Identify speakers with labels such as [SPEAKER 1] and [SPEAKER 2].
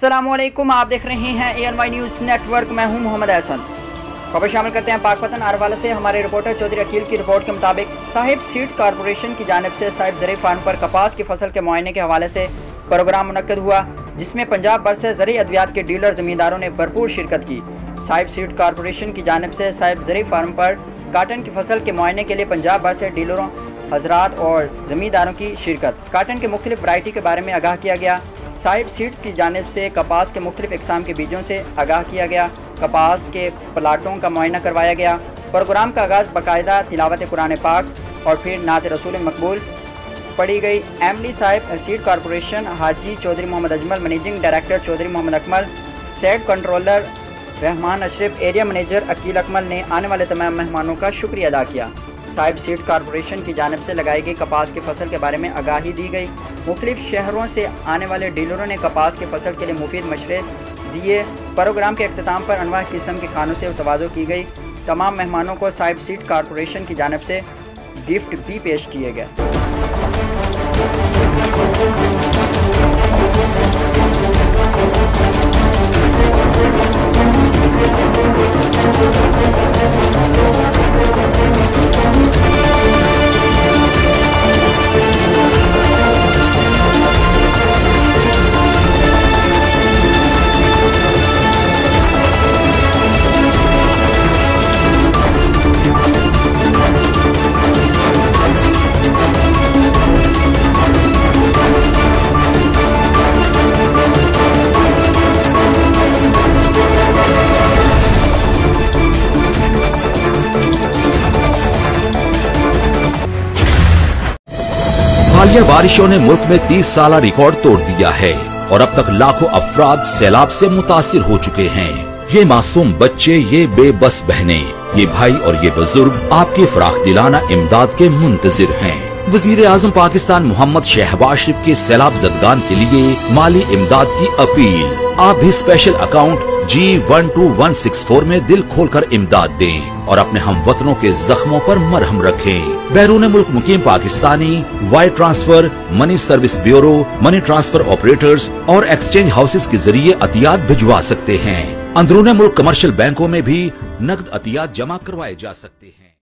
[SPEAKER 1] अस्सलामुअलैकुम, आप देख रहे हैं ANY न्यूज़ नेटवर्क। मैं हूं मोहम्मद एहसन। खबर शामिल करते हैं पाकपतन अरवाला से। हमारे रिपोर्टर चौधरी अकील की रिपोर्ट के मुताबिक साहिब सीड कॉरपोरेशन की जानिब से साहिब ज़री फार्म पर कपास की फसल के मुआयने के हवाले से प्रोग्राम मुनक्कद हुआ, जिसमें पंजाब भर से ज़री अद्वियात के डीलर ज़मींदारों ने भरपूर शिरकत की। साहिब सीड कॉरपोरेशन की जानिब से साहिब ज़री फार्म पर काटन की फसल के मुआयने के लिए पंजाब भर से डीलरों, हजरात और ज़मींदारों की शिरकत। काटन के मुख्तलिफ वैरायटी के बारे में आगाह किया गया। साहिब सीड्स की जानिब से कपास के मुख्तलिफ इकसाम के बीजों से आगाह किया गया। कपास के प्लाटों का मुआयना करवाया गया। प्रोग्राम का आगाज़ बाकायदा तिलावत कुरान पाक और फिर नात रसूल मकबूल पढ़ी गई। एमडी साहिब seed corporation Haji Chaudhry Mohammad Ajmal, managing director Chaudhry Mohammad Akmal, सेट controller Rehman Ashraf, area manager Aqeel Akmal ने आने वाले तमाम मेहमानों का शुक्रिया अदा किया। साहिब सीड कॉरपोरेशन की जानिब से लगाई गई कपास की फसल के बारे में आगाही दी गई। मुख्तलिफ शहरों से आने वाले डीलरों ने कपास की फसल के लिए मुफीद मशवरे दिए। प्रोग्राम के अख्ताम पर अनवा किस्म के खानों से तवाज़ो की गई। तमाम मेहमानों को साहिब सीड कॉरपोरेशन की जानिब से गिफ्ट भी पेश किए गए।
[SPEAKER 2] हालिया बारिशों ने मुल्क में 30 साल रिकॉर्ड तोड़ दिया है और अब तक लाखों अफराद सैलाब से मुतासिर हो चुके हैं। ये मासूम बच्चे, ये बेबस बहनें, ये भाई और ये बुजुर्ग आपकी फराख दिलाना इमदाद के मुंतजिर हैं। वजीर आजम पाकिस्तान मोहम्मद शहबाज शरीफ के सैलाब ज़दगान के लिए माली इमदाद की अपील। आप भी स्पेशल अकाउंट G12164 में दिल खोलकर इमदाद दें और अपने हमवतनों के जख्मों पर मरहम रखें। बैरून मुल्क मुकीम Pakistani wire transfer, money service bureau, money transfer operators और एक्सचेंज हाउसेस के जरिए अतियात भिजवा सकते हैं। अंदरूनी मुल्क कमर्शियल बैंकों में भी नकद अतियात जमा करवाए जा सकते हैं।